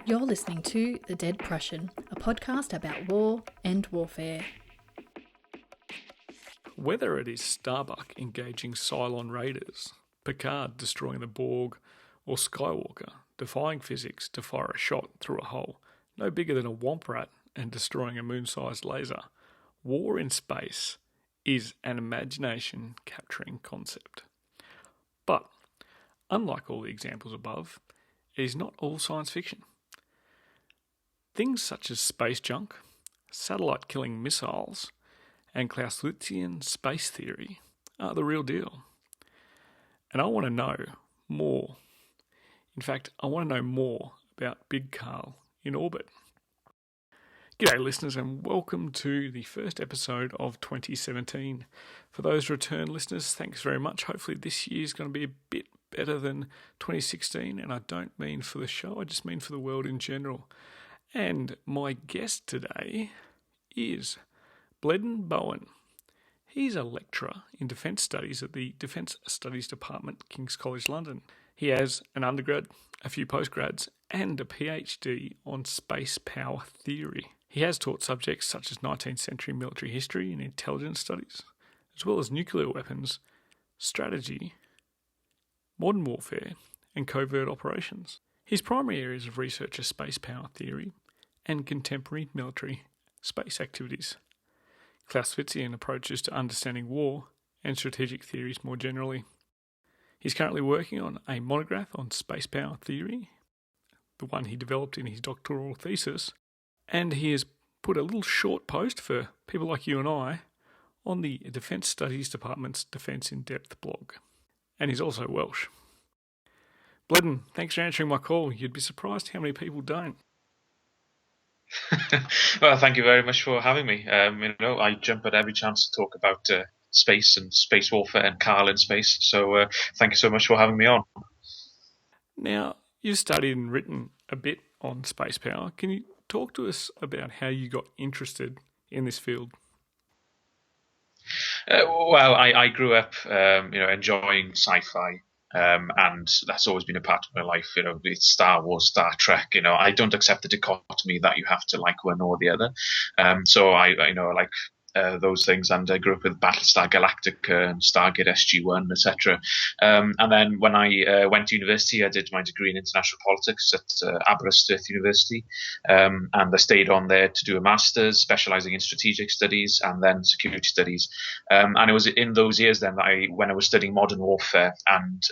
You're listening to The Dead Prussian, a podcast about war and warfare. Whether it is Starbuck engaging Cylon raiders, Picard destroying the Borg, or Skywalker defying physics to fire a shot through a hole no bigger than a womp rat and destroying a moon-sized laser, war in space is an imagination-capturing concept. But, unlike all the examples above, it is not all science fiction. Things such as space junk, satellite-killing missiles, and Clausewitzian space theory are the real deal. And I want to know more. In fact, I want to know more about Big Carl in orbit. G'day listeners and welcome to the first episode of 2017. For those return listeners, thanks very much. Hopefully this year is going to be a bit better than 2016, and I don't mean for the show, I just mean for the world in general. And my guest today is Bleddyn Bowen. He's a lecturer in Defence Studies at the Defence Studies Department, King's College London. He has an undergrad, a few postgrads, and a PhD on space power theory. He has taught subjects such as 19th century military history and intelligence studies, as well as nuclear weapons, strategy, modern warfare, and covert operations. His primary areas of research are space power theory and contemporary military space activities, Clausewitzian approaches to understanding war, and strategic theories more generally. He's currently working on a monograph on space power theory, the one he developed in his doctoral thesis, and he has put a little short post for people like you and I on the Defence Studies Department's Defence in Depth blog. And he's also Welsh. Bleddyn, thanks for answering my call. You'd be surprised how many people don't. Well, thank you very much for having me. I jump at every chance to talk about space and space warfare and Carl in space. So thank you so much for having me on. Now, you've studied and written a bit on space power. Can you talk to us about how you got interested in this field? Well, I grew up, enjoying sci-fi. And that's always been a part of my life. It's Star Wars, Star Trek. I don't accept the dichotomy that you have to like one or the other. So I like those things, and I grew up with Battlestar Galactica and Stargate SG-1, etc. And then when I went to university, I did my degree in international politics at Aberystwyth University, and I stayed on there to do a master's, specialising in strategic studies and then security studies. And it was in those years then that when I was studying modern warfare and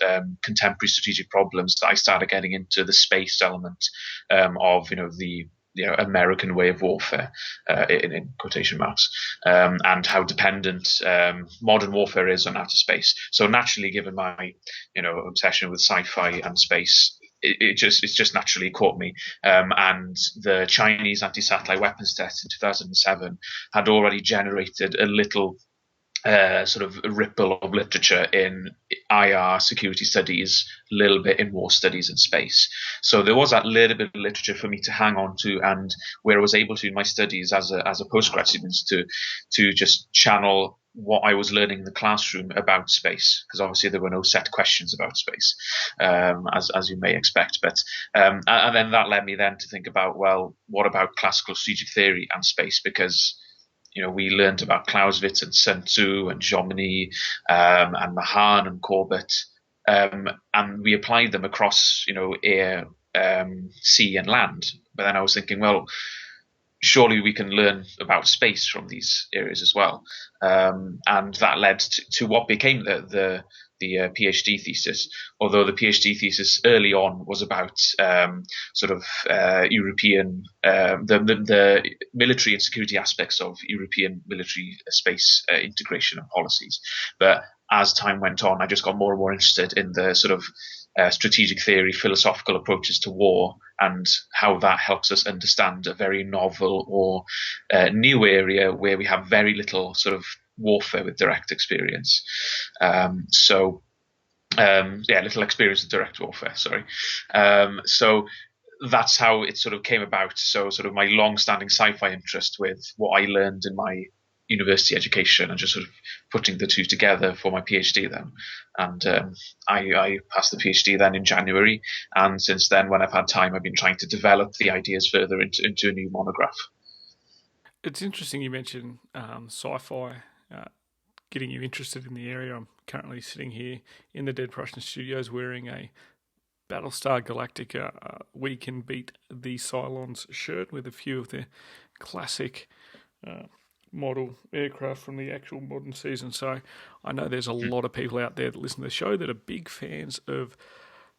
contemporary strategic problems, that I started getting into the space element of the American way of warfare, in quotation marks, and how dependent modern warfare is on outer space. So naturally, given my obsession with sci-fi and space, it just naturally caught me. And the Chinese anti-satellite weapons test in 2007 had already generated a little sort of ripple of literature in IR security studies, a little bit in war studies and space. So there was that little bit of literature for me to hang on to, and where I was able to in my studies as a postgrad student to just channel what I was learning in the classroom about space, because obviously there were no set questions about space, as you may expect. But and then that led me then to think about, well, what about classical strategic theory and space? Because we learned about Clausewitz and Sun Tzu and Jomini and Mahan and Corbett, and we applied them across, air, sea and land. But then I was thinking, well, surely we can learn about space from these areas as well. And that led to what became the PhD thesis, although the PhD thesis early on was about European, the military and security aspects of European military space integration and policies. But as time went on, I just got more and more interested in the sort of strategic theory, philosophical approaches to war, and how that helps us understand a very novel or new area where we have very little sort of warfare with direct experience. Little experience with direct warfare, sorry. So that's how it sort of came about. So sort of my long-standing sci-fi interest with what I learned in my university education and just sort of putting the two together for my PhD then. And I passed the PhD then in January. And since then, when I've had time, I've been trying to develop the ideas further into a new monograph. It's interesting you mentioned sci-fi getting you interested in the area. I'm currently sitting here in the Dead Prussian Studios wearing a Battlestar Galactica We Can Beat the Cylons shirt with a few of the classic model aircraft from the actual modern season. So I know there's a lot of people out there that listen to the show that are big fans of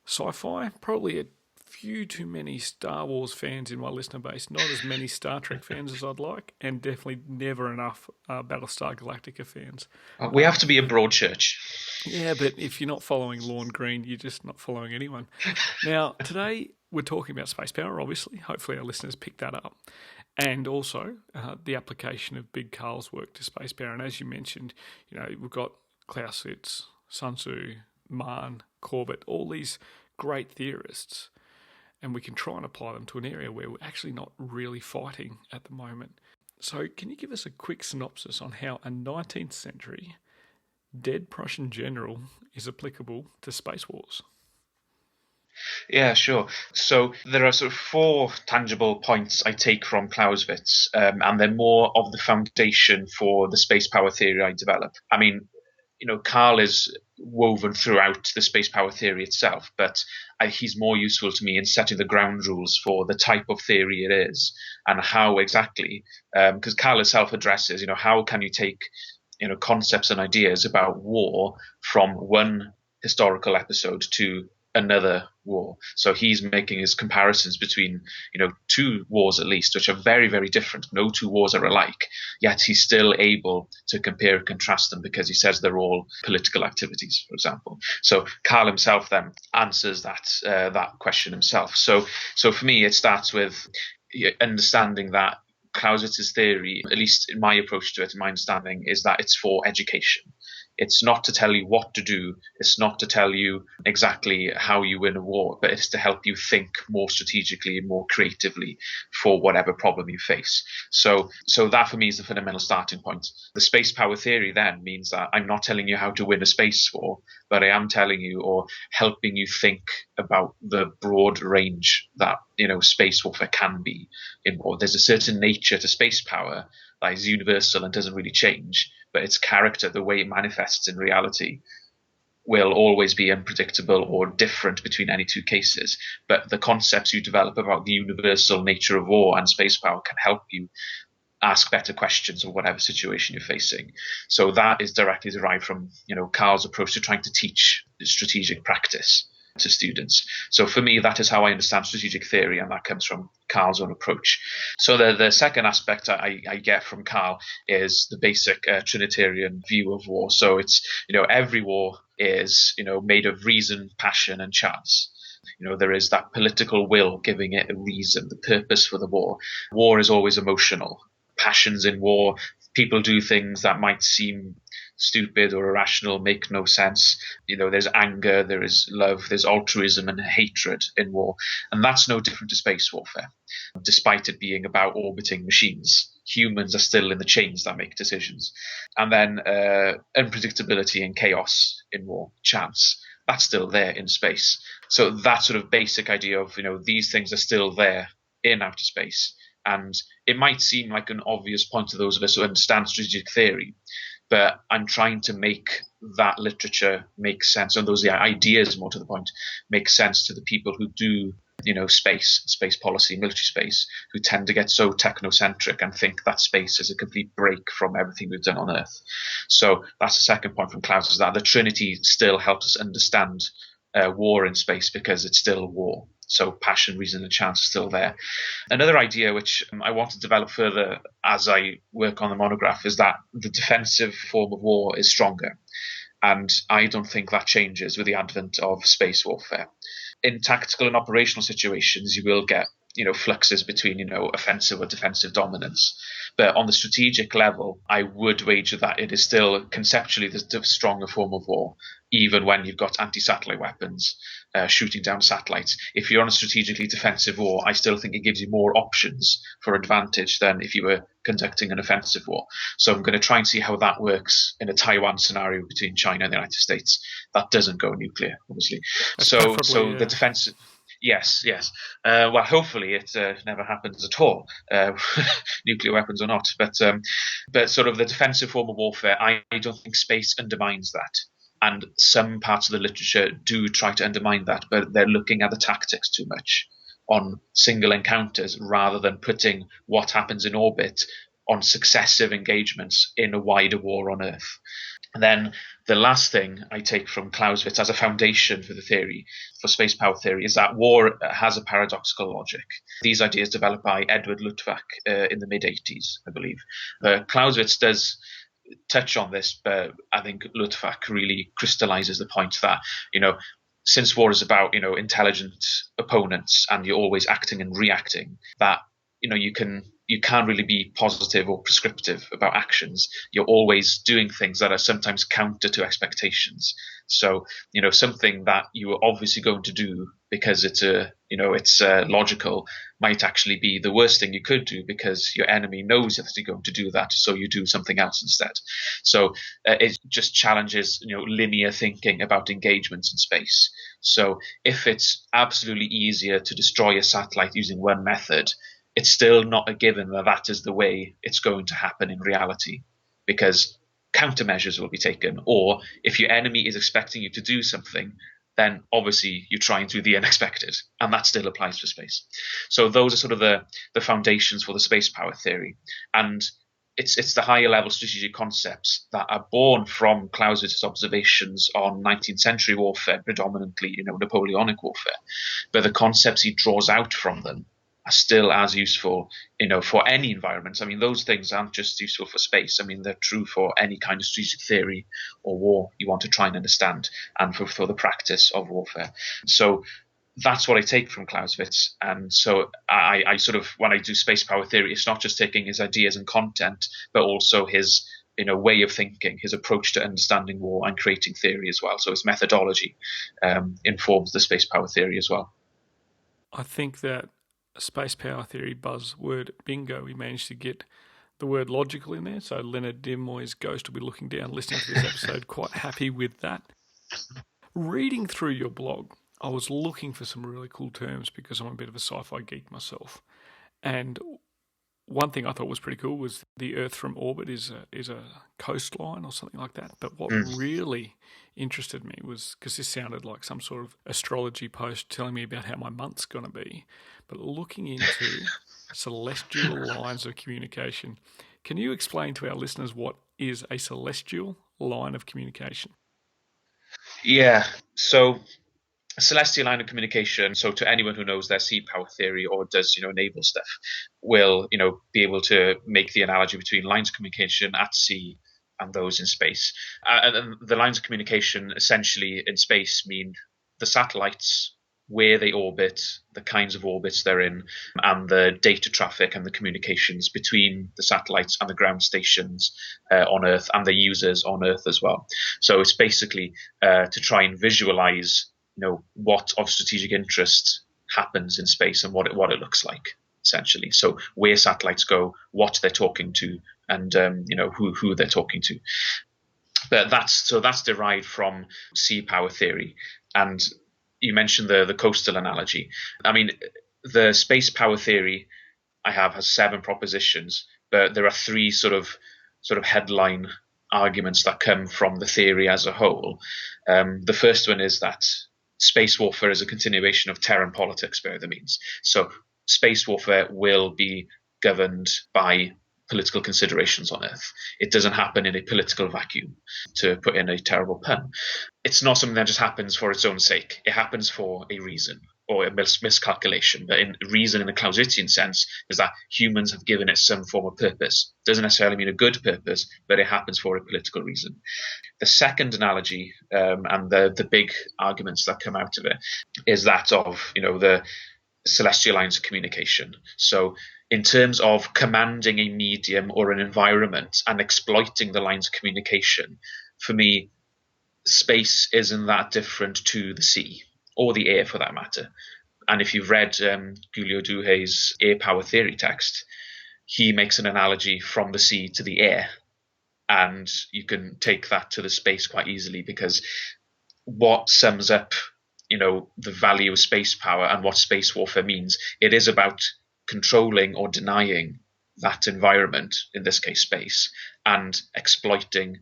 sci-fi. Probably a few too many Star Wars fans in my listener base, not as many Star Trek fans as I'd like, and definitely never enough Battlestar Galactica fans. We have to be a broad church. Yeah, but if you're not following Lorne Green, you're just not following anyone. Now, today we're talking about space power, obviously. Hopefully our listeners picked that up. And also the application of Big Carl's work to space power. And as you mentioned, we've got Clausewitz, Sun Tzu, Mahn, Corbett, all these great theorists. And we can try and apply them to an area where we're actually not really fighting at the moment. So can you give us a quick synopsis on how a 19th century dead Prussian general is applicable to space wars? Yeah, sure. So there are sort of 4 tangible points I take from Clausewitz, and they're more of the foundation for the space power theory I develop. I mean, Carl is woven throughout the space power theory itself, but he's more useful to me in setting the ground rules for the type of theory it is and how exactly, because Carl himself addresses, how can you take, concepts and ideas about war from one historical episode to another war. So he's making his comparisons between, 2 wars at least, which are very, very different. No 2 wars are alike, yet he's still able to compare and contrast them because he says they're all political activities, for example. So Carl himself then answers that question himself. So for me, it starts with understanding that Clausewitz's theory, at least in my approach to it, in my understanding, is that it's for education. It's not to tell you what to do. It's not to tell you exactly how you win a war, but it's to help you think more strategically and more creatively for whatever problem you face. So that for me is the fundamental starting point. The space power theory then means that I'm not telling you how to win a space war, but I am telling you or helping you think about the broad range that, space warfare can be in war. There's a certain nature to space power that is universal and doesn't really change, but its character, the way it manifests in reality, will always be unpredictable or different between any 2 cases. But the concepts you develop about the universal nature of war and space power can help you ask better questions of whatever situation you're facing. So that is directly derived from, Carl's approach to trying to teach strategic practice to students. So for me, that is how I understand strategic theory, and that comes from Carl's own approach. So the second aspect I get from Carl is the basic Trinitarian view of war. So it's, every war is, made of reason, passion, and chance. There is that political will giving it a reason, the purpose for the war. War is always emotional. Passions in war, people do things that might seem stupid or irrational, make no sense. There's anger, there is love, there's altruism and hatred in war. And that's no different to space warfare. Despite it being about orbiting machines, humans are still in the chains that make decisions. And then unpredictability and chaos in war, chance, that's still there in space. So that sort of basic idea of, these things are still there in outer space. And it might seem like an obvious point to those of us who understand strategic theory, but I'm trying to make that literature make sense, and those ideas, more to the point, make sense to the people who do, space policy, military space, who tend to get so technocentric and think that space is a complete break from everything we've done on Earth. So that's the second point from Klaus, is that the Trinity still helps us understand war in space because it's still war. So passion, reason, and chance are still there. Another idea which I want to develop further as I work on the monograph is that the defensive form of war is stronger. And I don't think that changes with the advent of space warfare. In tactical and operational situations, you will get fluxes between, offensive or defensive dominance. But on the strategic level, I would wager that it is still conceptually the stronger form of war, even when you've got anti-satellite weapons shooting down satellites. If you're on a strategically defensive war, I still think it gives you more options for advantage than if you were conducting an offensive war. So I'm going to try and see how that works in a Taiwan scenario between China and the United States. That doesn't go nuclear, obviously. So the defensive. Yes. Well, hopefully it never happens at all, nuclear weapons or not. But sort of the defensive form of warfare, I don't think space undermines that. And some parts of the literature do try to undermine that, but they're looking at the tactics too much on single encounters rather than putting what happens in orbit on successive engagements in a wider war on Earth. And then the last thing I take from Clausewitz as a foundation for the theory, for space power theory, is that war has a paradoxical logic. These ideas developed by Edward Luttwak in the mid-80s, I believe. Clausewitz does touch on this, but I think Luttwak really crystallizes the point that, since war is about, intelligent opponents and you're always acting and reacting, that, you can't really be positive or prescriptive about actions. You're always doing things that are sometimes counter to expectations. So, something that you are obviously going to do because it's logical might actually be the worst thing you could do because your enemy knows that you're going to do that. So you do something else instead. So it just challenges, linear thinking about engagements in space. So if it's absolutely easier to destroy a satellite using one method, it's still not a given that that is the way it's going to happen in reality, because countermeasures will be taken. Or if your enemy is expecting you to do something, then obviously you try and do the unexpected, and that still applies for space. So those are sort of the foundations for the space power theory. And it's the higher level strategic concepts that are born from Clausewitz's observations on 19th century warfare, predominantly, Napoleonic warfare. But the concepts he draws out from them are still as useful, for any environment. I mean, those things aren't just useful for space. I mean, they're true for any kind of strategic theory or war you want to try and understand, and for the practice of warfare. So that's what I take from Clausewitz. And so I sort of, when I do space power theory, it's not just taking his ideas and content, but also his way of thinking, his approach to understanding war and creating theory as well. So his methodology informs the space power theory as well. I think that space power theory buzzword bingo, we managed to get the word logical in there. So Leonard Nimoy's ghost will be looking down, listening to this episode, quite happy with that. Reading through your blog, I was looking for some really cool terms because I'm a bit of a sci-fi geek myself. And one thing I thought was pretty cool was the Earth from orbit is a coastline or something like that. But what really interested me was, because this sounded like some sort of astrology post telling me about how my month's going to be, but looking into celestial lines of communication. Can you explain to our listeners what is a celestial line of communication? Yeah, so a celestial line of communication, so to anyone who knows their sea power theory or does, naval stuff, will, be able to make the analogy between lines of communication at sea and those in space. And the lines of communication essentially in space mean the satellites, where they orbit, the kinds of orbits they're in, and the data traffic and the communications between the satellites and the ground stations on Earth and the users on Earth as well. So it's basically to try and visualize, what of strategic interest happens in space and what it looks like, essentially. So where satellites go, what they're talking to, and who they're talking to. But that's derived from sea power theory. And you mentioned the coastal analogy. I mean, the space power theory has 7 propositions, but there are 3 sort of headline arguments that come from the theory as a whole. The first one is that space warfare is a continuation of terran politics by other means. So space warfare will be governed by political considerations on Earth. It doesn't happen in a political vacuum, to put in a terrible pun. It's not something that just happens for its own sake. It happens for a reason or a miscalculation. But in reason in the Clausewitzian sense is that humans have given it some form of purpose. It doesn't necessarily mean a good purpose, but it happens for a political reason. The second analogy and the big arguments that come out of it is that of, celestial lines of communication. So in terms of commanding a medium or an environment and exploiting the lines of communication, for me, space isn't that different to the sea or the air for that matter. And if you've read Giulio Douhé's air power theory text, he makes an analogy from the sea to the air. And you can take that to the space quite easily, because what sums up, the value of space power and what space warfare means, it is about controlling or denying that environment, in this case space, and exploiting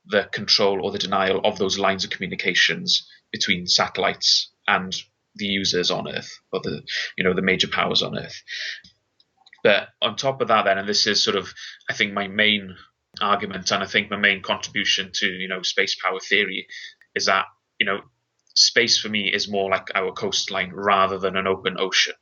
the control or the denial of those lines of communications between satellites and the users on Earth, or the major powers on Earth. But on top of that, then, and this is sort of, I think, my main argument, and I think my main contribution to space power theory, is that space for me is more like our coastline rather than an open ocean.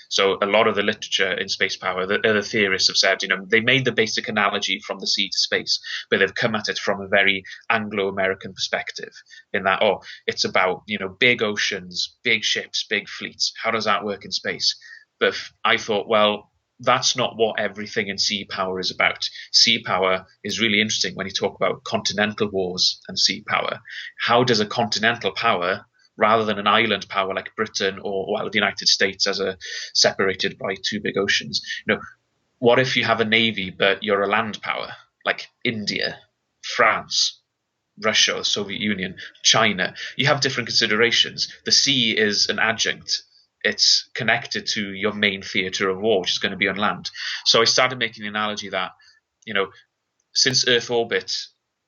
So a lot of the literature in space power, the other theorists have said, they made the basic analogy from the sea to space, but they've come at it from a very Anglo-American perspective, in that, it's about, big oceans, big ships, big fleets. How does that work in space? But I thought, well, that's not what everything in sea power is about. Sea power is really interesting when you talk about continental wars and sea power. How does a continental power, rather than an island power like Britain or the United States as a separated by two big oceans, what if you have a navy but you're a land power like India, France, Russia, the Soviet Union, China? You have different considerations. The sea is an adjunct. It's connected to your main theatre of war, which is going to be on land. So I started making the analogy that, since Earth orbit,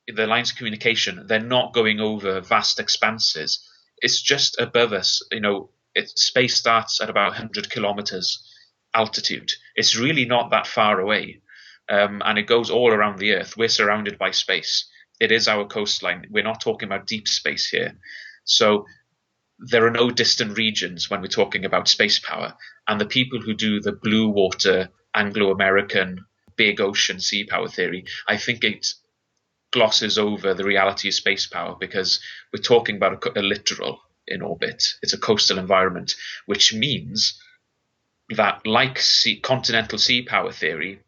the lines of communication, they're not going over vast expanses. It's just above us. Space starts at about 100 kilometers altitude. It's really not that far away. And it goes all around the Earth. We're surrounded by space. It is our coastline. We're not talking about deep space here. So there are no distant regions when we're talking about space power. And the people who do the blue water, Anglo-American, big ocean sea power theory, I think it glosses over the reality of space power, because we're talking about a littoral in orbit. It's a coastal environment, which means that, like continental sea power theory,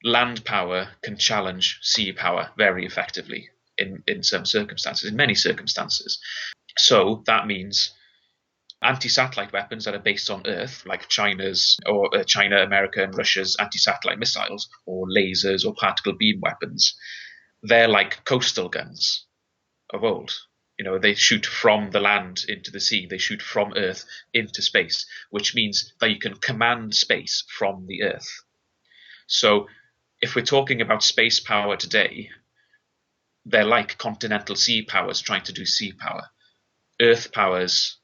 land power can challenge sea power very effectively in some circumstances, in many circumstances. So that means anti-satellite weapons that are based on Earth, like China, America, and Russia's anti-satellite missiles, or lasers, or particle beam weapons, they're like coastal guns of old. They shoot from the land into the sea. They shoot from Earth into space, which means that you can command space from the Earth. So if we're talking about space power today, they're like continental sea powers trying to do sea power. Earth powers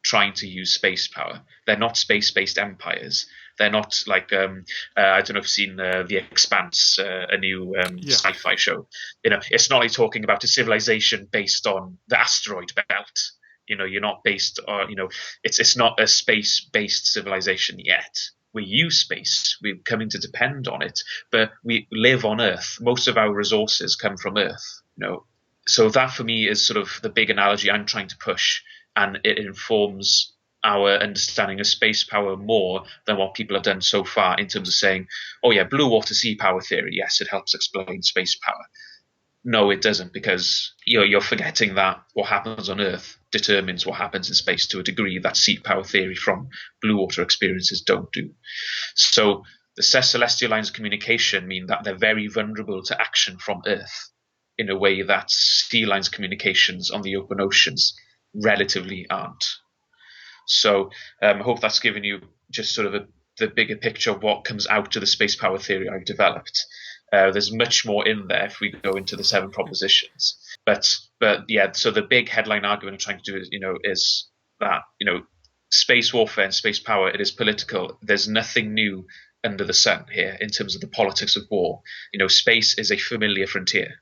trying to use space power. They're not space-based empires. They're not like, I don't know if you've seen The Expanse, a new sci-fi show. It's not like talking about a civilization based on the asteroid belt. You're not based on, it's not a space-based civilization yet. We use space. We're coming to depend on it, but we live on Earth. Most of our resources come from Earth, So that for me is sort of the big analogy I'm trying to push, and it informs our understanding of space power more than what people have done so far, in terms of saying, oh yeah, blue water sea power theory, yes, it helps explain space power. No, it doesn't, because you're forgetting that what happens on Earth determines what happens in space to a degree that sea power theory from blue water experiences don't do. So the celestial lines of communication mean that they're very vulnerable to action from Earth in a way that sea lines communications on the open oceans relatively aren't. So I hope that's given you just sort of the bigger picture of what comes out of the space power theory I've developed. There's much more in there if we go into the 7 propositions. But yeah, so the big headline argument I'm trying to do is that, space warfare and space power, it is political. There's nothing new under the sun here in terms of the politics of war. Space is a familiar frontier.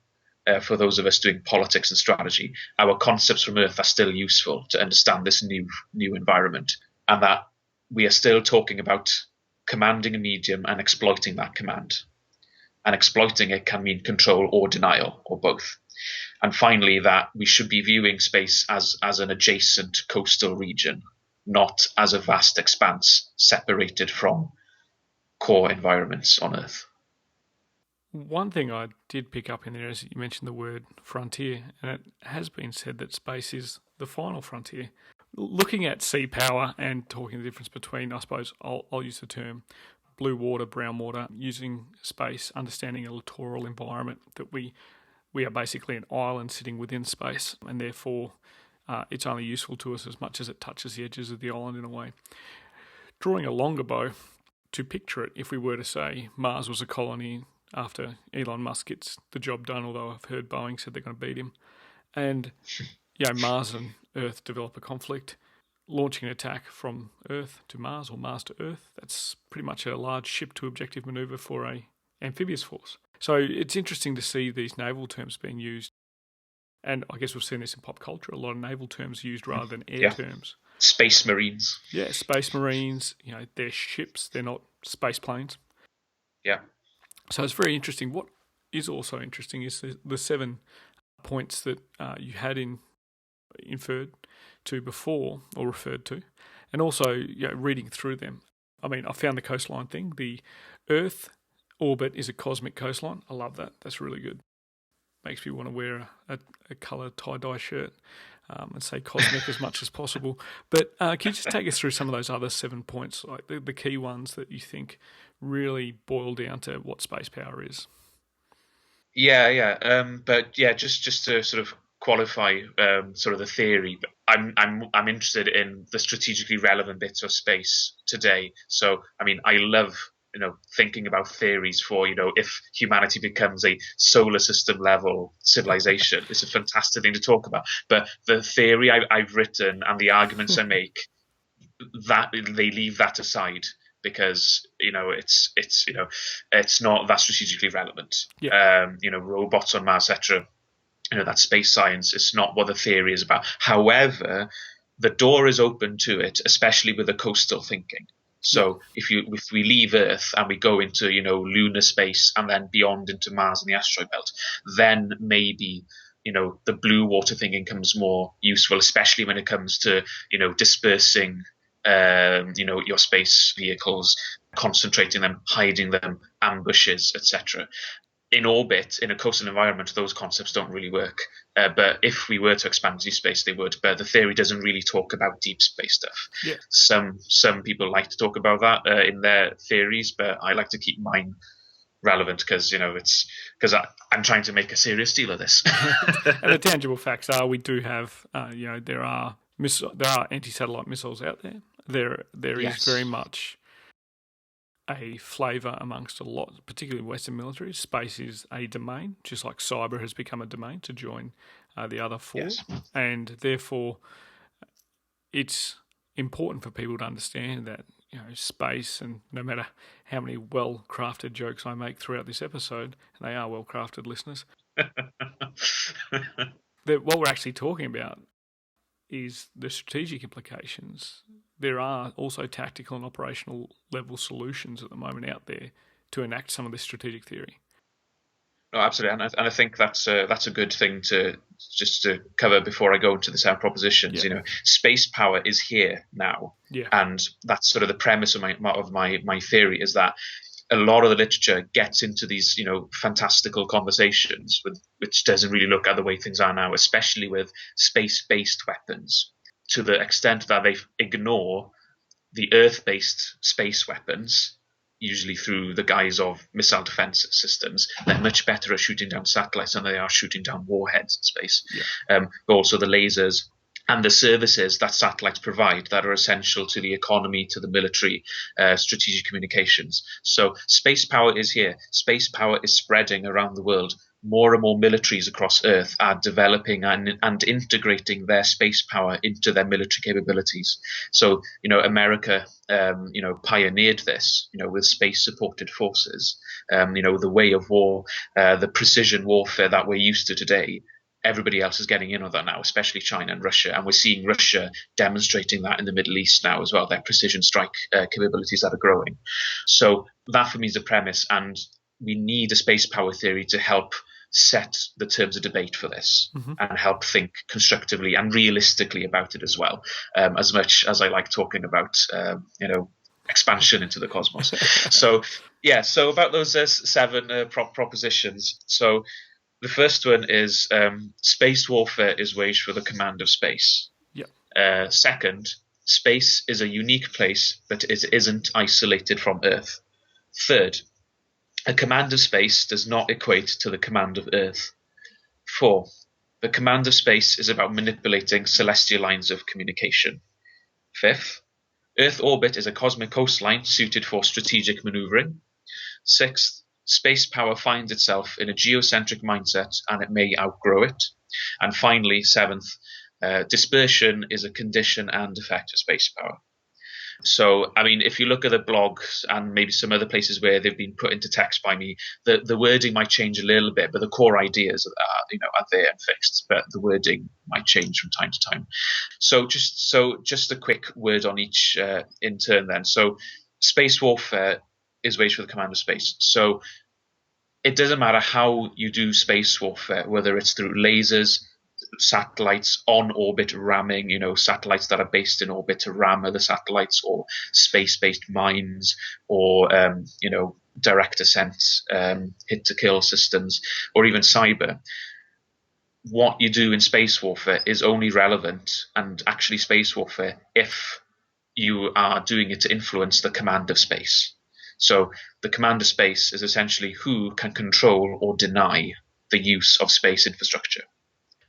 For those of us doing politics and strategy, our concepts from Earth are still useful to understand this new environment, and that we are still talking about commanding a medium and exploiting that command. And exploiting it can mean control or denial, or both. And finally, that we should be viewing space as an adjacent coastal region, not as a vast expanse separated from core environments on Earth. One thing I did pick up in there is you mentioned the word frontier, and it has been said that space is the final frontier. Looking at sea power and talking the difference between, I suppose, I'll use the term blue water, brown water, using space, understanding a littoral environment, that we are basically an island sitting within space, and therefore it's only useful to us as much as it touches the edges of the island in a way. Drawing a longer bow to picture it, if we were to say Mars was a colony after Elon Musk gets the job done, although I've heard Boeing said they're going to beat him, and Mars and Earth develop a conflict, launching an attack from Earth to Mars or Mars to Earth, that's pretty much a large ship-to-objective manoeuvre for a amphibious force. So it's interesting to see these naval terms being used. And I guess we've seen this in pop culture, a lot of naval terms used rather than air terms. Space Marines. Yeah, Space Marines, they're ships, they're not space planes. Yeah. So it's very interesting. What is also interesting is the 7 points that you had inferred to before, or referred to, and also reading through them. I mean, I found the coastline thing. The Earth orbit is a cosmic coastline. I love that. That's really good. Makes me want to wear a coloured tie-dye shirt and say cosmic as much as possible. But can you just take us through some of those other 7 points, like the key ones that you think really boil down to what space power is? Just to sort of qualify sort of the theory, I'm interested in the strategically relevant bits of space today. So, I mean, I love thinking about theories for, if humanity becomes a solar system level civilization. It's a fantastic thing to talk about. But the theory I've written and the arguments I make, that they leave that aside because it's not that strategically relevant. Yeah. Robots on Mars, etc. That space science is not what the theory is about. However, the door is open to it, especially with the coastal thinking. So if we leave Earth and we go into lunar space and then beyond into Mars and the asteroid belt, then maybe the blue water thinking comes more useful, especially when it comes to dispersing your space vehicles, concentrating them, hiding them, ambushes, etc. In orbit, in a coastal environment, those concepts don't really work. But if we were to expand to space, they would. But the theory doesn't really talk about deep space stuff. Yeah. Some people like to talk about that in their theories, but I like to keep mine relevant because I'm trying to make a serious deal of this. And the tangible facts are we do have there are anti-satellite missiles out there. There is very much a flavour amongst a lot, particularly Western military. Space is a domain, just like cyber has become a domain to join the other 4. Yes. And therefore, it's important for people to understand that space, and no matter how many well-crafted jokes I make throughout this episode, and they are well-crafted, listeners, that what we're actually talking about is the strategic implications. There are also tactical and operational level solutions at the moment out there to enact some of this strategic theory. No, absolutely, and I think that's a good thing to cover before I go into the 7 propositions. Yeah. Space power is here now, and that's sort of the premise of my theory, is that a lot of the literature gets into these fantastical conversations which doesn't really look at the way things are now, especially with space-based weapons, to the extent that they ignore the Earth-based space weapons, usually through the guise of missile defense systems. They're much better at shooting down satellites than they are shooting down warheads in space. Yeah. But also the lasers and the services that satellites provide that are essential to the economy, to the military, strategic communications. So space power is here. Space power is spreading around the world. More and more militaries across Earth are developing and integrating their space power into their military capabilities. So, America, pioneered this, with space-supported forces. The way of war, the precision warfare that we're used to today. Everybody else is getting in on that now, especially China and Russia. And we're seeing Russia demonstrating that in the Middle East now as well, their precision strike capabilities that are growing. So that for me is a premise. And we need a space power theory to help set the terms of debate for this and help think constructively and realistically about it as well. As much as I like talking about, expansion into the cosmos. So about those 7 propositions. So the first one is space warfare is waged for the command of space. Yeah. Second, space is a unique place, but it isn't isolated from Earth. Third, a command of space does not equate to the command of Earth. 4, the command of space is about manipulating celestial lines of communication. 5th, Earth orbit is a cosmic coastline suited for strategic maneuvering. 6th, space power finds itself in a geocentric mindset and it may outgrow it. And finally, 7th, dispersion is a condition and effect of space power. So, I mean, if you look at the blogs and maybe some other places where they've been put into text by me, the wording might change a little bit, but the core ideas are there and fixed. But the wording might change from time to time. So just a quick word on each in turn then. So, space warfare is waged for the command of space. So, it doesn't matter how you do space warfare, whether it's through lasers, satellites on orbit ramming, satellites that are based in orbit to ram other satellites, or space-based mines, or direct ascent, hit-to-kill systems, or even cyber. What you do in space warfare is only relevant, and actually space warfare, if you are doing it to influence the command of space. So the command of space is essentially who can control or deny the use of space infrastructure.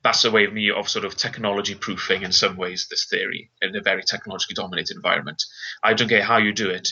That's a way of me of sort of technology proofing in some ways this theory in a very technologically dominated environment. I don't care how you do it.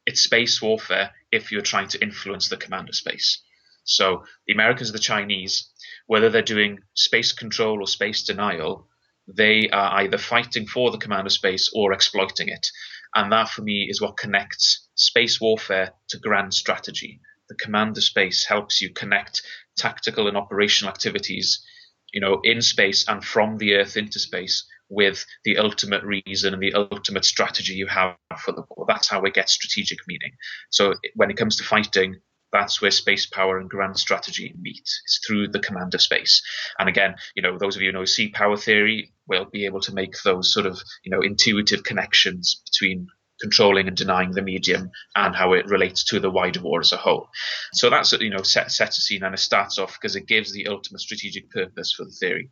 It's space warfare if you're trying to influence the command of space. So the Americans and the Chinese, whether they're doing space control or space denial, they are either fighting for the command of space or exploiting it. And that for me is what connects space warfare to grand strategy. The command of space helps you connect tactical and operational activities in space and from the Earth into space with the ultimate reason and the ultimate strategy you have for the war. That's how it gets strategic meaning. So when it comes to fighting, that's where space power and grand strategy meet. It's through the command of space. And again, those of you who know sea power theory will be able to make those sort of, intuitive connections between controlling and denying the medium and how it relates to the wider war as a whole. So that's, sets a scene, and it starts off because it gives the ultimate strategic purpose for the theory.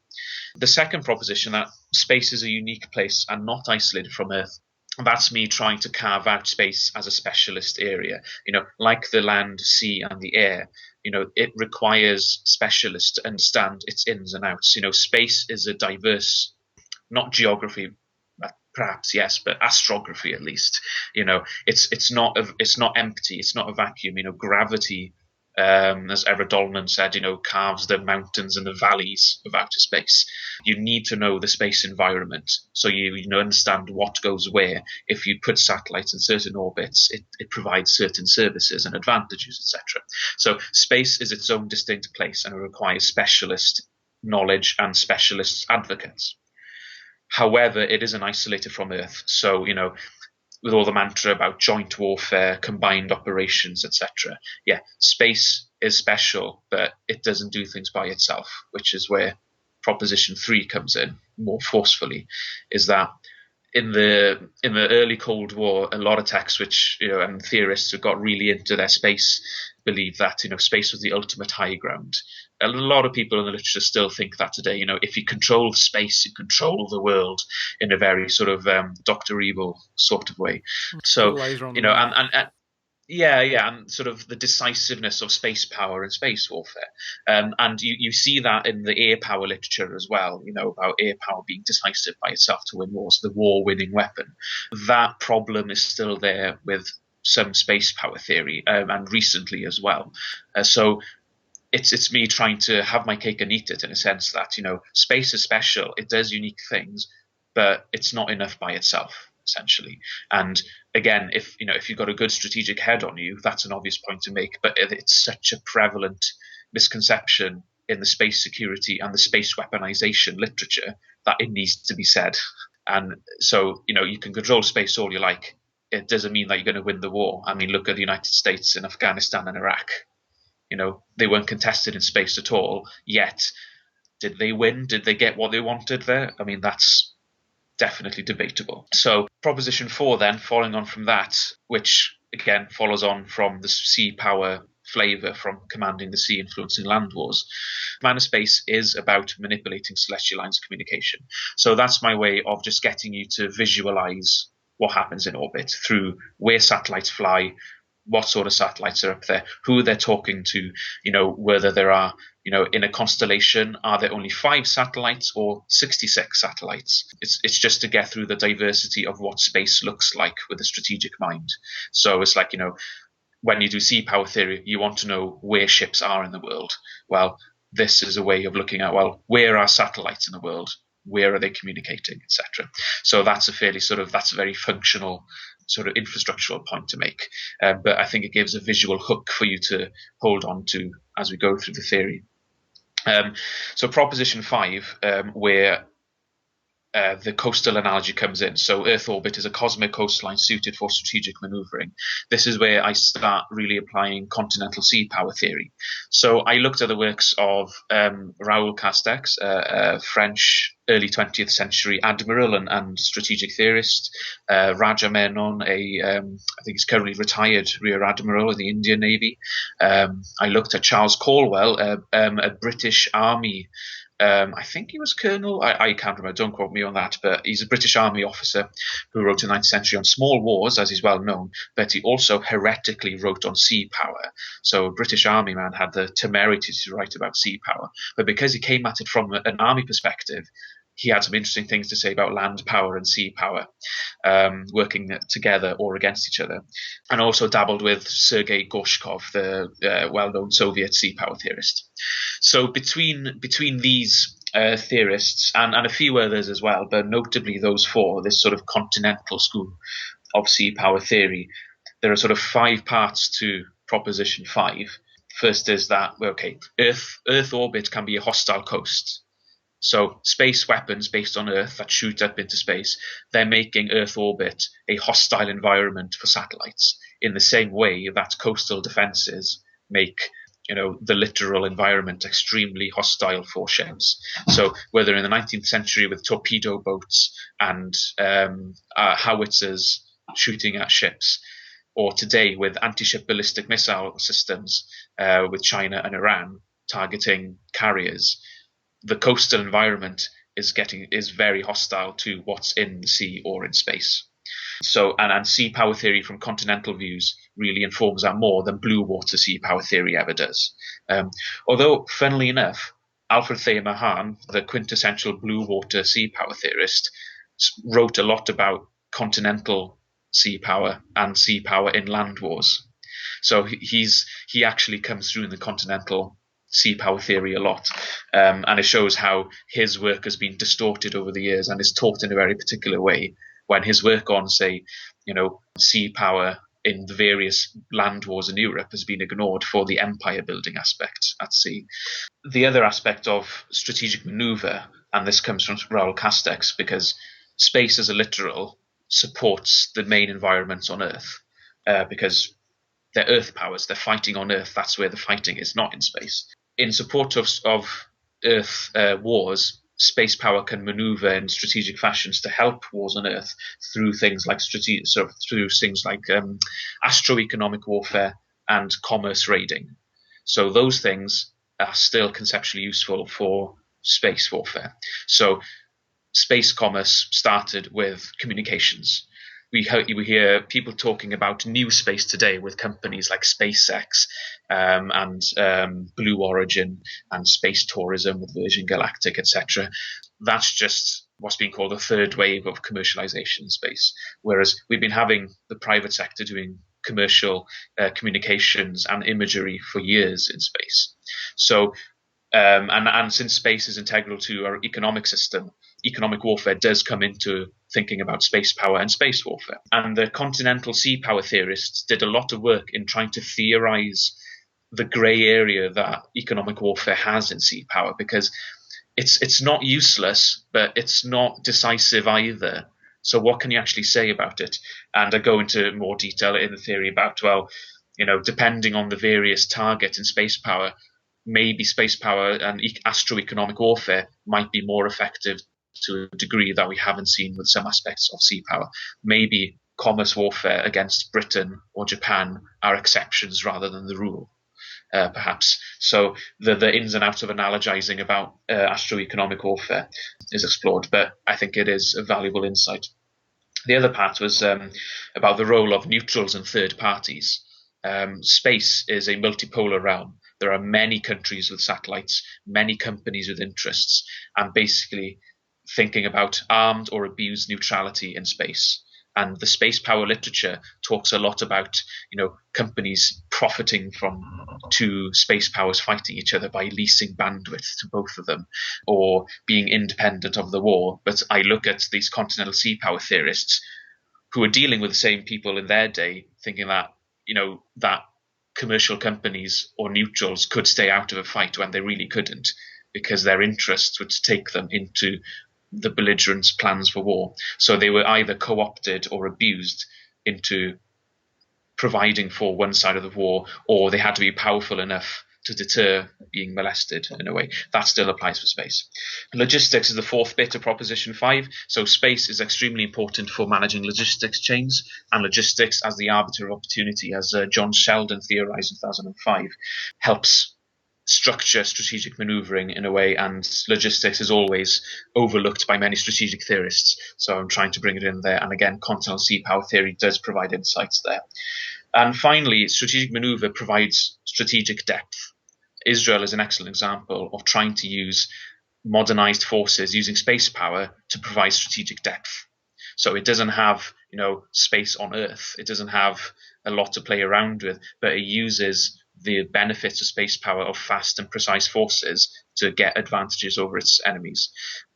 The second proposition, that space is a unique place and not isolated from Earth, that's me trying to carve out space as a specialist area. Like the land, sea, and the air, it requires specialists to understand its ins and outs. Space is a diverse, not geography, perhaps yes, but astrography at least. It's not empty. It's not a vacuum. Gravity, as Everett Dolman said, carves the mountains and the valleys of outer space. You need to know the space environment so you understand what goes where. If you put satellites in certain orbits, it provides certain services and advantages, etc. So space is its own distinct place, and it requires specialist knowledge and specialist advocates. However, it isn't isolated from Earth. So, with all the mantra about joint warfare, combined operations, etc. Yeah, space is special, but it doesn't do things by itself, which is where proposition 3 comes in more forcefully, is that in the early Cold War, a lot of texts which, and theorists who got really into their space believe that, space was the ultimate high ground. A lot of people in the literature still think that today. If you control space, you control the world in a very sort of Dr. Evil sort of way. So, and sort of the decisiveness of space power and space warfare. And you see that in the air power literature as well, about air power being decisive by itself to win wars, the war-winning weapon. That problem is still there with some space power theory, and recently as well. So it's me trying to have my cake and eat it, in a sense that, space is special, it does unique things, but it's not enough by itself, essentially. And again, if you've got a good strategic head on you, that's an obvious point to make, but it's such a prevalent misconception in the space security and the space weaponization literature that it needs to be said. And so, you can control space all you like. It doesn't mean that you're going to win the war. I mean, look at the United States in Afghanistan and Iraq. they weren't contested in space at all. Yet, did they win? Did they get what they wanted there? I mean, that's definitely debatable. So Proposition 4 then, following on from that, which again follows on from the sea power flavour from commanding the sea, influencing land wars. Man of Space is about manipulating celestial lines of communication. So that's my way of just getting you to visualise what happens in orbit through where satellites fly, what sort of satellites are up there, who they're talking to, whether there are, in a constellation, are there only 5 satellites or 66 satellites? It's just to get through the diversity of what space looks like with a strategic mind. So it's like, when you do sea power theory, you want to know where ships are in the world. Well, this is a way of looking at, well, where are satellites in the world? Where are they communicating, etc.? So that's a very functional sort of infrastructural point to make. But I think it gives a visual hook for you to hold on to as we go through the theory. So Proposition 5, where the coastal analogy comes in. So Earth orbit is a cosmic coastline suited for strategic maneuvering. This is where I start really applying continental sea power theory. So I looked at the works of Raoul Castex, a French early 20th century admiral and strategic theorist, Raja Menon, I think he's currently retired rear admiral in the Indian Navy. I looked at Charles Caldwell, a British Army I think he was colonel. I can't remember. Don't quote me on that. But he's a British Army officer who wrote in the 9th century on small wars, as is well known. But he also heretically wrote on sea power. So a British Army man had the temerity to write about sea power. But because he came at it from an army perspective, he had some interesting things to say about land power and sea power, working together or against each other, and also dabbled with Sergei Gorshkov, the well-known Soviet sea power theorist. So between these theorists and a few others as well, but notably those 4, this sort of continental school of sea power theory, there are sort of 5 parts to Proposition 5. First is that, Earth orbit can be a hostile coast. So space weapons based on Earth that shoot up into space, they're making Earth orbit a hostile environment for satellites in the same way that coastal defenses make the littoral environment extremely hostile for ships. So whether in the 19th century with torpedo boats and howitzers shooting at ships, or today with anti-ship ballistic missile systems with China and Iran targeting carriers, the coastal environment is very hostile to what's in the sea or in space. So, and sea power theory from continental views really informs that more than blue water sea power theory ever does. Although, funnily enough, Alfred Thayer Mahan, the quintessential blue water sea power theorist, wrote a lot about continental sea power and sea power in land wars. So he actually comes through in the continental sea power theory a lot, and it shows how his work has been distorted over the years and is taught in a very particular way, when his work on, say, sea power in the various land wars in Europe has been ignored for the empire building aspect at sea. The other aspect of strategic maneuver, and this comes from Raoul Castex, because space as a littoral supports the main environments on Earth, because they're Earth powers, they're fighting on Earth, that's where the fighting is, not in space. In support of Earth wars, space power can maneuver in strategic fashions to help wars on Earth through things like astroeconomic warfare and commerce raiding. So those things are still conceptually useful for space warfare. So space commerce started with communications. We hear people talking about new space today with companies like SpaceX and Blue Origin and space tourism with Virgin Galactic, etc. That's just what's being called the third wave of commercialization in space. Whereas we've been having the private sector doing commercial communications and imagery for years in space. So, and since space is integral to our economic system, economic warfare does come into thinking about space power and space warfare. And the continental sea power theorists did a lot of work in trying to theorize the grey area that economic warfare has in sea power, because it's not useless, but it's not decisive either. So what can you actually say about it? And I go into more detail in the theory about, depending on the various targets in space power, maybe space power and astroeconomic warfare might be more effective to a degree that we haven't seen with some aspects of sea power. Maybe commerce warfare against Britain or Japan are exceptions rather than the rule, perhaps. So the ins and outs of analogizing about astroeconomic warfare is explored, but I think it is a valuable insight. The other part was about the role of neutrals and third parties. Space is a multipolar realm. There are many countries with satellites, many companies with interests, and basically thinking about armed or abused neutrality in space. And the space power literature talks a lot about, companies profiting from two space powers fighting each other by leasing bandwidth to both of them, or being independent of the war. But I look at these continental sea power theorists who are dealing with the same people in their day, thinking that, that commercial companies or neutrals could stay out of a fight when they really couldn't, because their interests would take them into the belligerents' plans for war. So they were either co-opted or abused into providing for one side of the war, or they had to be powerful enough to deter being molested in a way. That still applies for space. Logistics is the fourth bit of Proposition 5. So space is extremely important for managing logistics chains, and logistics as the arbiter of opportunity, as John Sheldon theorized in 2005, helps structure strategic maneuvering in a way, and logistics is always overlooked by many strategic theorists. So I'm trying to bring it in there. And again, continental sea power theory does provide insights there. And finally, strategic maneuver provides strategic depth. Israel is an excellent example of trying to use modernized forces using space power to provide strategic depth. So it doesn't have, space on Earth. It doesn't have a lot to play around with, but it uses the benefits of space power of fast and precise forces to get advantages over its enemies.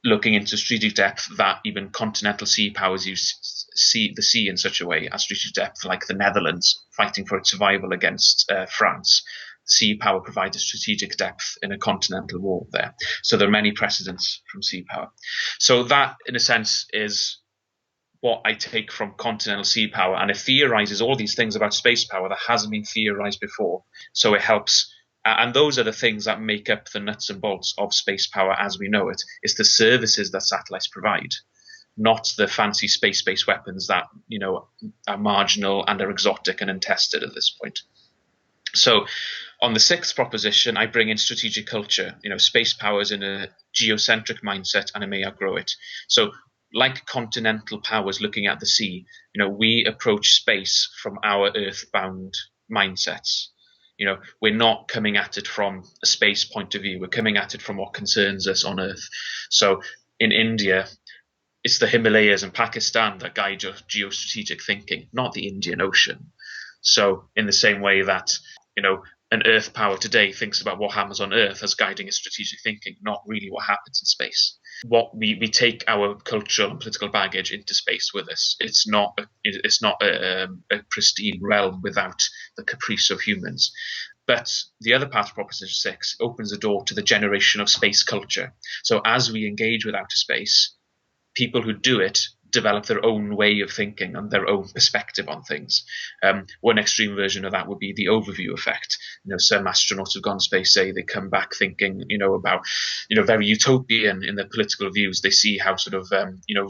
Looking into strategic depth, that even continental sea powers use the sea in such a way as strategic depth, like the Netherlands fighting for its survival against France. Sea power provides a strategic depth in a continental war there. So there are many precedents from sea power. So that, in a sense, is what I take from continental sea power, and it theorizes all these things about space power that hasn't been theorized before. So it helps, and those are the things that make up the nuts and bolts of space power as we know it. It's the services that satellites provide, not the fancy space-based weapons that are marginal and are exotic and untested at this point. So on the sixth proposition, I bring in strategic culture. Space power is in a geocentric mindset, and it may outgrow it. So like continental powers looking at the sea, we approach space from our earthbound mindsets. We're not coming at it from a space point of view. We're coming at it from what concerns us on Earth. So in India, it's the Himalayas and Pakistan that guide your geostrategic thinking, not the Indian Ocean. So in the same way that, an Earth power today thinks about what happens on Earth as guiding its strategic thinking, not really what happens in space. What we take our cultural and political baggage into space with us. It's not a pristine realm without the caprice of humans. But the other part of Proposition 6 opens the door to the generation of space culture. So as we engage with outer space, people who do it develop their own way of thinking and their own perspective on things. One extreme version of that would be the overview effect. Some astronauts who've gone to space say they come back thinking, about, very utopian in their political views. They see how sort of,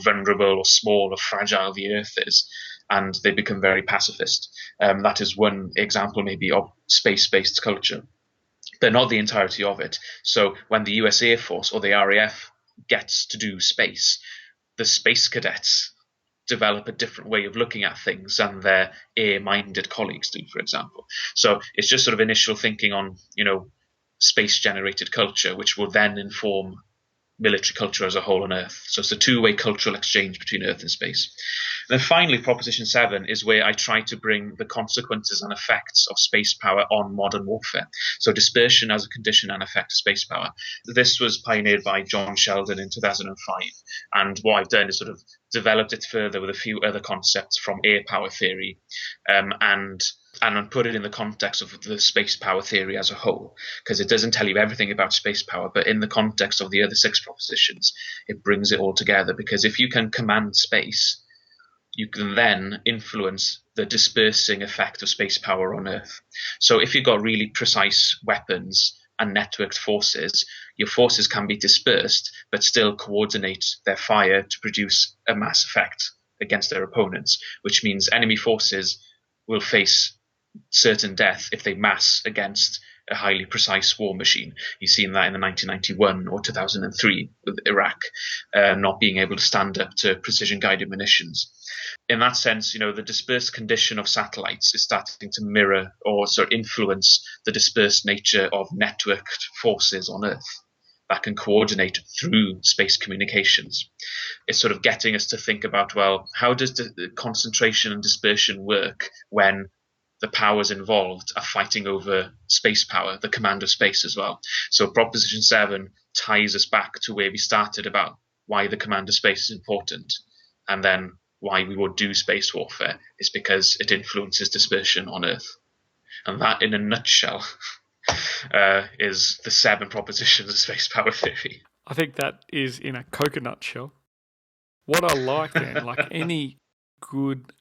vulnerable or small or fragile the Earth is, and they become very pacifist. That is one example maybe of space-based culture. They're not the entirety of it. So when the US Air Force or the RAF gets to do space, the space cadets develop a different way of looking at things than their air-minded colleagues do, for example. So it's just sort of initial thinking on, space-generated culture, which will then inform military culture as a whole on Earth. So it's a two-way cultural exchange between Earth and space. And then finally, Proposition 7 is where I try to bring the consequences and effects of space power on modern warfare. So dispersion as a condition and effect of space power. This was pioneered by John Sheldon in 2005. And what I've done is sort of developed it further with a few other concepts from air power theory, and put it in the context of the space power theory as a whole, because it doesn't tell you everything about space power, but in the context of the other 6 propositions, it brings it all together. Because if you can command space, you can then influence the dispersing effect of space power on Earth. So if you've got really precise weapons and networked forces, your forces can be dispersed but still coordinate their fire to produce a mass effect against their opponents, which means enemy forces will face certain death if they mass against a highly precise war machine. You've seen that in the 1991 or 2003 with Iraq not being able to stand up to precision-guided munitions. In that sense, the dispersed condition of satellites is starting to mirror or sort of influence the dispersed nature of networked forces on Earth that can coordinate through space communications. It's sort of getting us to think about, well, how does the concentration and dispersion work when the powers involved are fighting over space power, the command of space as well. So Proposition 7 ties us back to where we started about why the command of space is important, and then why we would do space warfare is because it influences dispersion on Earth. And that, in a nutshell, is the 7 propositions of space power theory. I think that is in a coconut shell. What I like then, like any good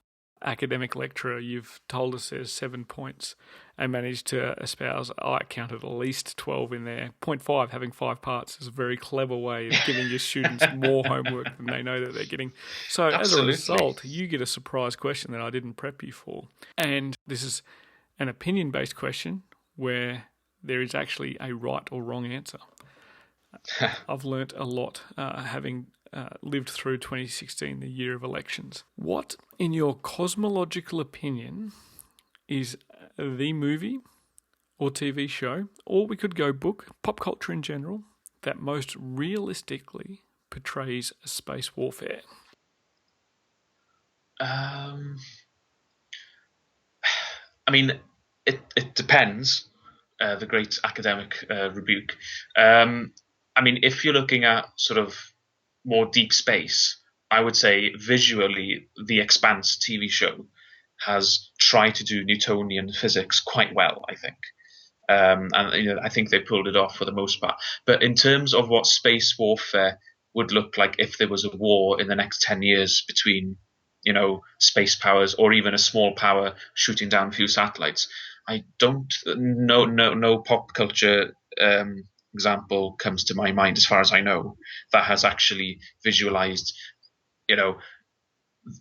academic lecturer, you've told us there's 7 points and managed to espouse, I counted at least 12 in there. Point 5, having 5 parts, is a very clever way of giving your students more homework than they know that they're getting. So Absolutely. As a result, you get a surprise question that I didn't prep you for. And this is an opinion-based question where there is actually a right or wrong answer. I've learnt a lot having lived through 2016, the year of elections. What, in your cosmological opinion, is the movie or TV show, or we could go book, pop culture in general, that most realistically portrays space warfare? I mean, it depends. The great academic rebuke. I mean, if you're looking at sort of more deep space, I would say visually The Expanse TV show has tried to do Newtonian physics quite well, I think. And I think they pulled it off for the most part. But in terms of what space warfare would look like if there was a war in the next 10 years between, space powers or even a small power shooting down a few satellites, I don't know. No pop culture example comes to my mind, as far as I know, that has actually visualized,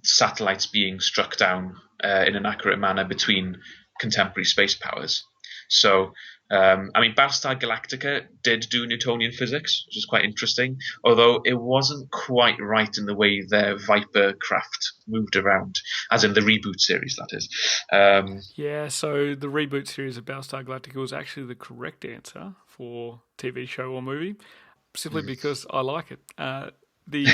satellites being struck down in an accurate manner between contemporary space powers. So, Battlestar Galactica did do Newtonian physics, which is quite interesting, although it wasn't quite right in the way their Viper craft moved around, as in the reboot series, that is. So the reboot series of Battlestar Galactica was actually the correct answer for TV show or movie, simply because I like it. The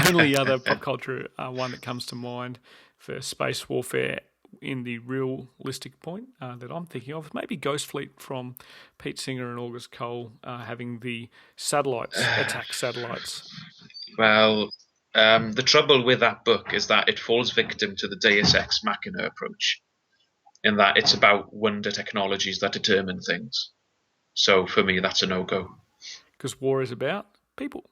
only other pop culture one that comes to mind for space warfare in the realistic point that I'm thinking of, maybe Ghost Fleet from Pete Singer and August Cole, having the satellites attack satellites. Well, the trouble with that book is that it falls victim to the Deus Ex Machina approach, in that it's about wonder technologies that determine things. So for me, that's a no-go. Because war is about people.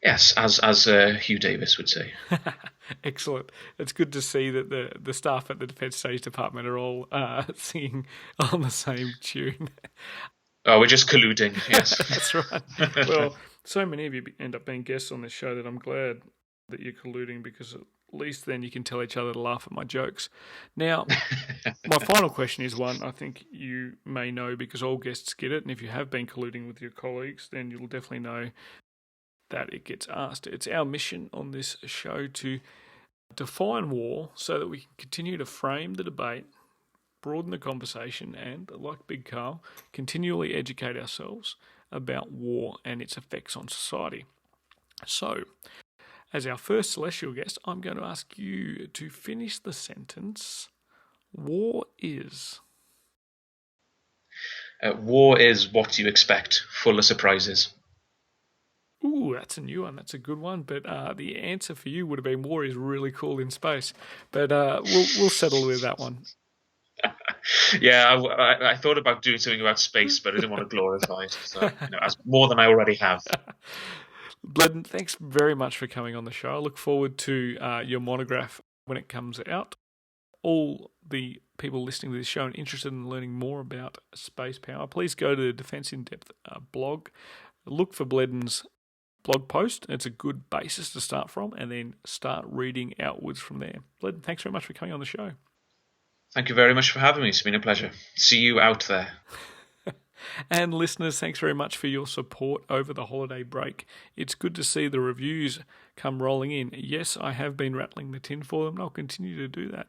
Yes, as Hugh Davis would say. Excellent. It's good to see that the staff at the Defence Studies Department are all singing on the same tune. Oh, we're just colluding, yes. That's right. Well, so many of you end up being guests on this show that I'm glad that you're colluding, because at least then you can tell each other to laugh at my jokes. Now, my final question is one I think you may know, because all guests get it, and if you have been colluding with your colleagues, then you'll definitely know that it gets asked. It's our mission on this show to define war so that we can continue to frame the debate, broaden the conversation, and, like Big Carl, continually educate ourselves about war and its effects on society. So, as our first celestial guest, I'm going to ask you to finish the sentence, war is. War is what you expect, full of surprises. Ooh, that's a new one. That's a good one. But the answer for you would have been war is really cool in space. But we'll settle with that one. Yeah, I thought about doing something about space, but I didn't want to glorify it. So, as more than I already have. Bleddyn, thanks very much for coming on the show. I look forward to your monograph when it comes out. all the people listening to this show and interested in learning more about space power, please go to the Defence in Depth blog. Look for Bleddyn's blog post. It's a good basis to start from, and then start reading outwards from there. Bleddyn, thanks very much for coming on the show. Thank you very much for having me. It's been a pleasure. See you out there. And listeners, thanks very much for your support over the holiday break. It's good to see the reviews come rolling in. Yes, I have been rattling the tin for them, and I'll continue to do that.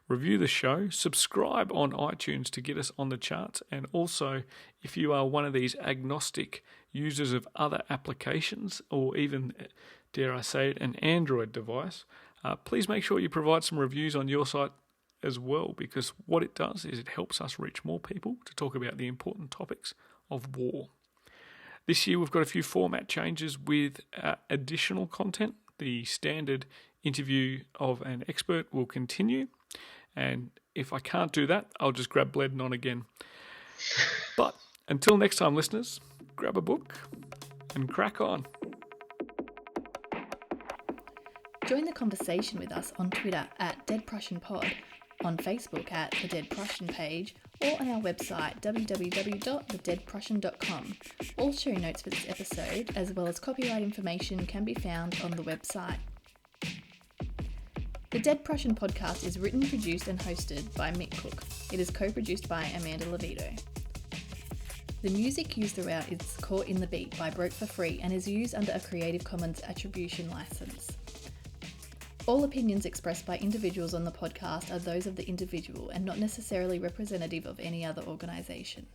Review the show, subscribe on iTunes to get us on the charts, and also, if you are one of these agnostic users of other applications, or even, dare I say it, an Android device, please make sure you provide some reviews on your site as well, because what it does is it helps us reach more people to talk about the important topics of war. This year we've got a few format changes with additional content. The standard interview of an expert will continue, and if I can't do that, I'll just grab Bleddyn on again. But until next time, listeners, grab a book and crack on. Join the conversation with us on Twitter at DeadPrussianPod, on Facebook at the Dead Prussian page, or on our website www.thedeadprussian.com. All show notes for this episode, as well as copyright information, can be found on the website. The Dead Prussian podcast is written, produced and hosted by Mick Cook. It is co-produced by Amanda Levito. The music used throughout is Caught in the Beat by Broke for Free and is used under a Creative Commons Attribution license. All opinions expressed by individuals on the podcast are those of the individual and not necessarily representative of any other organisation.